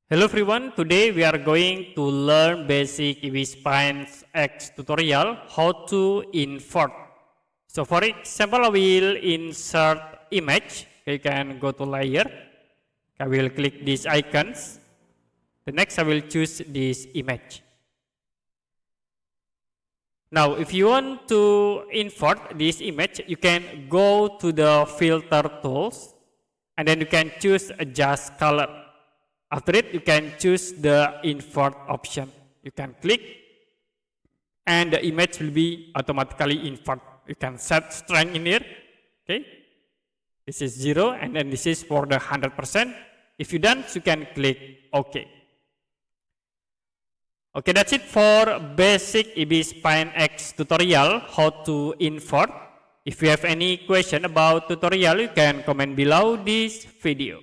Hello everyone, today we are going to learn basic Ibis X tutorial how to invert. So for example, I will insert image. You can go to layer. I will click these icons. The next I will choose this image. Now if you want to invert this image, you can go to the filter tools and then you can choose adjust color. After it, you can choose the invert option. You can click and the image will be automatically invert. You can set strength in here. Okay. This is 0 and then this is for the 100%. If you done, you can click OK. Okay, that's it for basic Ibis X tutorial, how to invert. If you have any question about tutorial, you can comment below this video.